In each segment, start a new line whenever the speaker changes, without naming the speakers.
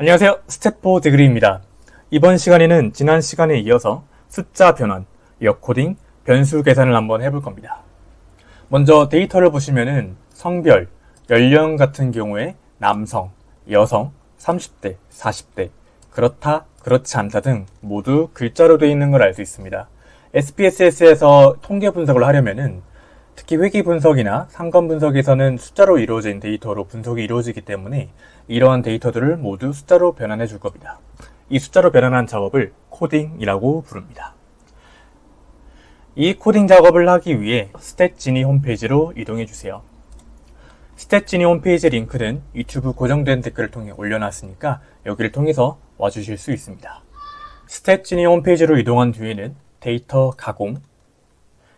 안녕하세요. 스텝4 데그리입니다. 이번 시간에는 지난 시간에 이어서 숫자 변환, 역코딩, 변수 계산을 한번 해볼 겁니다. 먼저 데이터를 보시면은 성별, 연령 같은 경우에 남성, 여성, 30대, 40대, 그렇다, 그렇지 않다 등 모두 글자로 되어 있는 걸 알 수 있습니다. SPSS에서 통계 분석을 하려면은 특히 회귀 분석이나 상권 분석에서는 숫자로 이루어진 데이터로 분석이 이루어지기 때문에 이러한 데이터들을 모두 숫자로 변환해 줄 겁니다. 이 숫자로 변환한 작업을 코딩이라고 부릅니다. 이 코딩 작업을 하기 위해 스탯지니 홈페이지로 이동해 주세요. 스탯지니 홈페이지 링크는 유튜브 고정된 댓글을 통해 올려놨으니까 여기를 통해서 와주실 수 있습니다. 스탯지니 홈페이지로 이동한 뒤에는 데이터 가공,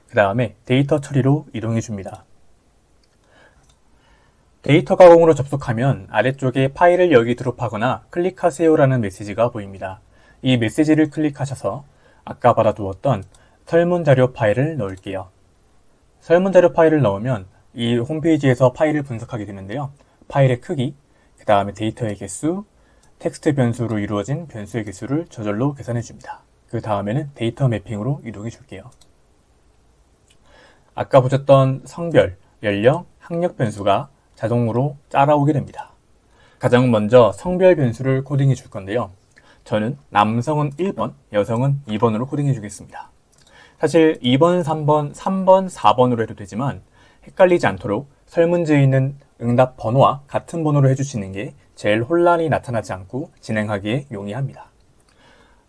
그 다음에 데이터 처리로 이동해 줍니다. 데이터 가공으로 접속하면 아래쪽에 파일을 여기 드롭하거나 클릭하세요라는 메시지가 보입니다. 이 메시지를 클릭하셔서 아까 받아두었던 설문자료 파일을 넣을게요. 설문자료 파일을 넣으면 이 홈페이지에서 파일을 분석하게 되는데요. 파일의 크기, 그 다음에 데이터의 개수, 텍스트 변수로 이루어진 변수의 개수를 저절로 계산해 줍니다. 그 다음에는 데이터 매핑으로 이동해 줄게요. 아까 보셨던 성별, 연령, 학력 변수가 자동으로 따라오게 됩니다. 가장 먼저 성별 변수를 코딩해 줄 건데요. 저는 남성은 1번, 여성은 2번으로 코딩해 주겠습니다. 사실 2번, 3번, 3번, 4번으로 해도 되지만 헷갈리지 않도록 설문지에 있는 응답 번호와 같은 번호로 해주시는 게 제일 혼란이 나타나지 않고 진행하기에 용이합니다.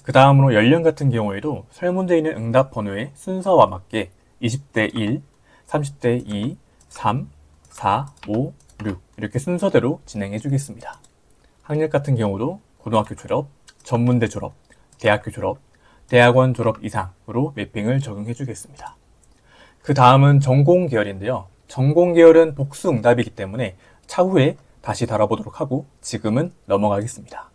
그 다음으로 연령 같은 경우에도 설문지에 있는 응답 번호의 순서와 맞게 20대 1, 30대 2, 3, 4, 5, 6 이렇게 순서대로 진행해 주겠습니다. 학력 같은 경우도 고등학교 졸업, 전문대 졸업, 대학교 졸업, 대학원 졸업 이상으로 매핑을 적용해 주겠습니다. 그 다음은 전공 계열인데요. 전공 계열은 복수 응답이기 때문에 차후에 다시 다뤄보도록 하고 지금은 넘어가겠습니다.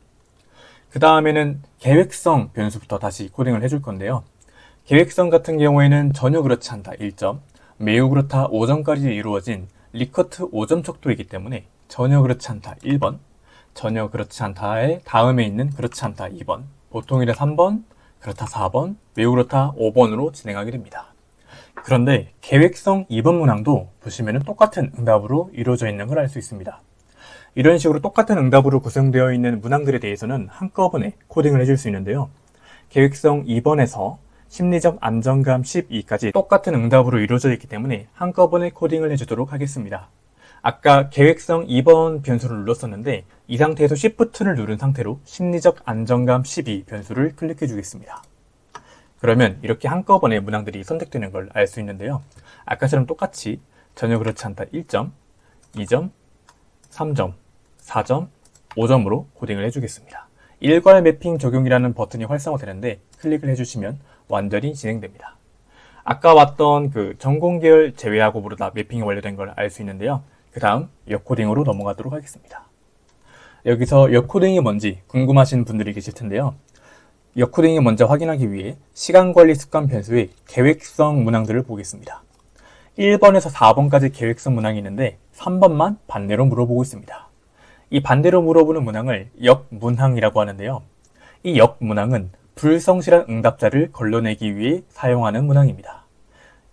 그 다음에는 계획성 변수부터 다시 코딩을 해줄 건데요. 계획성 같은 경우에는 전혀 그렇지 않다 1점, 매우 그렇다 5점까지 이루어진 리커트 5점 척도이기 때문에 전혀 그렇지 않다 1번, 전혀 그렇지 않다의 다음에 있는 그렇지 않다 2번, 보통이라 3번, 그렇다 4번, 매우 그렇다 5번으로 진행하게 됩니다. 그런데 계획성 2번 문항도 보시면 똑같은 응답으로 이루어져 있는 걸 알 수 있습니다. 이런 식으로 똑같은 응답으로 구성되어 있는 문항들에 대해서는 한꺼번에 코딩을 해줄 수 있는데요. 계획성 2번에서 심리적 안정감 12까지 똑같은 응답으로 이루어져 있기 때문에 한꺼번에 코딩을 해주도록 하겠습니다. 아까 계획성 2번 변수를 눌렀었는데 이 상태에서 Shift를 누른 상태로 심리적 안정감 12 변수를 클릭해 주겠습니다. 그러면 이렇게 한꺼번에 문항들이 선택되는 걸 알 수 있는데요. 아까처럼 똑같이 전혀 그렇지 않다 1점, 2점, 3점, 4점, 5점으로 코딩을 해주겠습니다. 일괄 매핑 적용이라는 버튼이 활성화되는데 클릭을 해주시면 완전히 진행됩니다. 아까 왔던 그 전공 계열 제외하고 모두 다 매핑이 완료된 걸 알 수 있는데요. 그 다음 역코딩으로 넘어가도록 하겠습니다. 여기서 역코딩이 뭔지 궁금하신 분들이 계실 텐데요. 역코딩이 먼저 확인하기 위해 시간관리 습관 변수의 계획성 문항들을 보겠습니다. 1번에서 4번까지 계획성 문항이 있는데 3번만 반대로 물어보고 있습니다. 이 반대로 물어보는 문항을 역문항이라고 하는데요. 이 역문항은 불성실한 응답자를 걸러내기 위해 사용하는 문항입니다.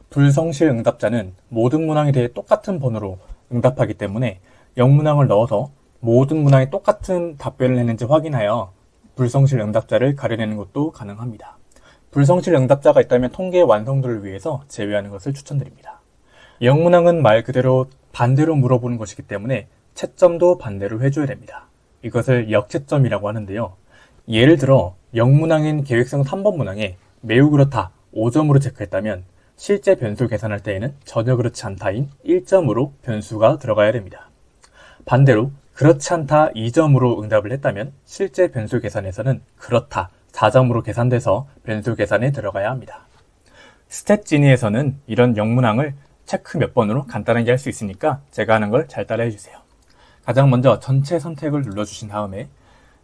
불성실 응답자는 모든 문항에 대해 똑같은 번호로 응답하기 때문에 역문항을 넣어서 모든 문항에 똑같은 답변을 했는지 확인하여 불성실 응답자를 가려내는 것도 가능합니다. 불성실 응답자가 있다면 통계 완성도를 위해서 제외하는 것을 추천드립니다. 역문항은 말 그대로 반대로 물어보는 것이기 때문에 채점도 반대로 해줘야 됩니다. 이것을 역채점이라고 하는데요. 예를 들어 역문항인 계획성 3번 문항에 매우 그렇다 5점으로 체크했다면 실제 변수 계산할 때에는 전혀 그렇지 않다인 1점으로 변수가 들어가야 됩니다. 반대로 그렇지 않다 2점으로 응답을 했다면 실제 변수 계산에서는 그렇다 4점으로 계산돼서 변수 계산에 들어가야 합니다. 스탯지니에서는 이런 역문항을 체크 몇 번으로 간단하게 할 수 있으니까 제가 하는 걸 잘 따라해 주세요. 가장 먼저 전체 선택을 눌러주신 다음에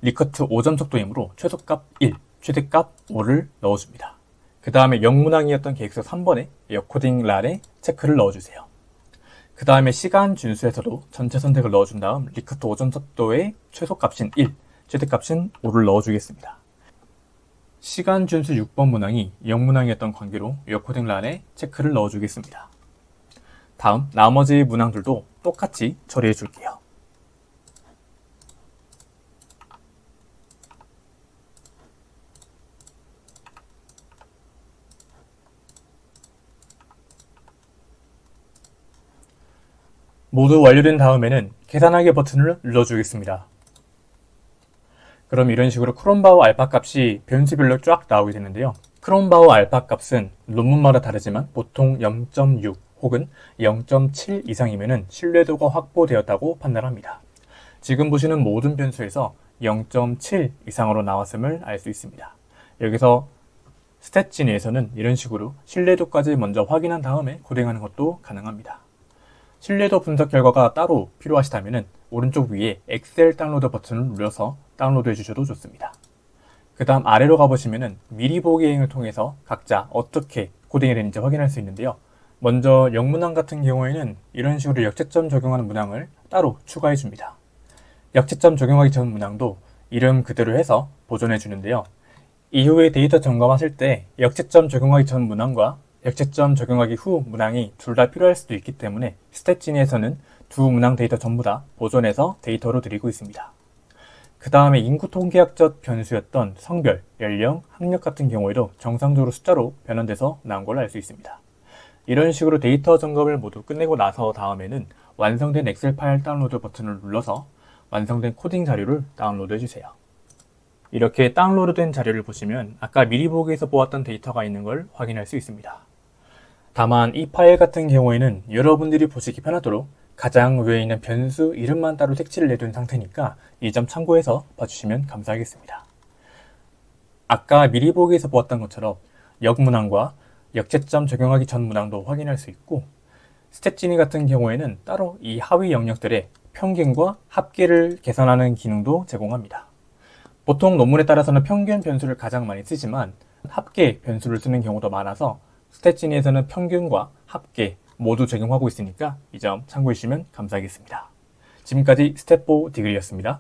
리커트 5점 척도이므로 최소값 1, 최대값 5를 넣어줍니다. 그 다음에 역문항이었던 계획서 3번에 역코딩 란에 체크를 넣어주세요. 그 다음에 시간 준수에서도 전체 선택을 넣어준 다음 리커트 5점 척도의 최소값인 1, 최대값인 5를 넣어주겠습니다. 시간 준수 6번 문항이 0문항이었던 관계로 유어코딩 란에 체크를 넣어주겠습니다. 다음 나머지 문항들도 똑같이 처리해 줄게요. 모두 완료된 다음에는 계산하기 버튼을 눌러주겠습니다. 그럼 이런 식으로 크롬바우 알파 값이 변수별로 쫙 나오게 되는데요. 크롬바우 알파 값은 논문마다 다르지만 보통 0.6 혹은 0.7 이상이면 신뢰도가 확보되었다고 판단합니다. 지금 보시는 모든 변수에서 0.7 이상으로 나왔음을 알 수 있습니다. 여기서 스탯지니에서는 이런 식으로 신뢰도까지 먼저 확인한 다음에 코딩하는 것도 가능합니다. 신뢰도 분석 결과가 따로 필요하시다면 오른쪽 위에 엑셀 다운로드 버튼을 눌러서 다운로드 해주셔도 좋습니다. 그 다음 아래로 가보시면 미리 보기 행을 통해서 각자 어떻게 코딩이 되는지 확인할 수 있는데요. 먼저 영문항 같은 경우에는 이런 식으로 역채점 적용하는 문항을 따로 추가해 줍니다. 역채점 적용하기 전 문항도 이름 그대로 해서 보존해 주는데요. 이후에 데이터 점검하실 때 역채점 적용하기 전 문항과 역채점 적용하기 후 문항이 둘 다 필요할 수도 있기 때문에 스탯지니에서는 두 문항 데이터 전부 다 보존해서 데이터로 드리고 있습니다. 그 다음에 인구 통계학적 변수였던 성별, 연령, 학력 같은 경우에도 정상적으로 숫자로 변환돼서 나온 걸로 알 수 있습니다. 이런 식으로 데이터 점검을 모두 끝내고 나서 다음에는 완성된 엑셀 파일 다운로드 버튼을 눌러서 완성된 코딩 자료를 다운로드 해주세요. 이렇게 다운로드된 자료를 보시면 아까 미리 보기에서 보았던 데이터가 있는 걸 확인할 수 있습니다. 다만 이 파일 같은 경우에는 여러분들이 보시기 편하도록 가장 위에 있는 변수 이름만 따로 색칠을 내둔 상태니까 이 점 참고해서 봐주시면 감사하겠습니다. 아까 미리 보기에서 보았던 것처럼 역문항과 역채점 적용하기 전 문항도 확인할 수 있고 스탯지니 같은 경우에는 따로 이 하위 영역들의 평균과 합계를 계산하는 기능도 제공합니다. 보통 논문에 따라서는 평균 변수를 가장 많이 쓰지만 합계 변수를 쓰는 경우도 많아서 스탯지니에서는 평균과 합계 모두 적용하고 있으니까 이 점 참고해 주시면 감사하겠습니다. 지금까지 스텝4 디그리였습니다.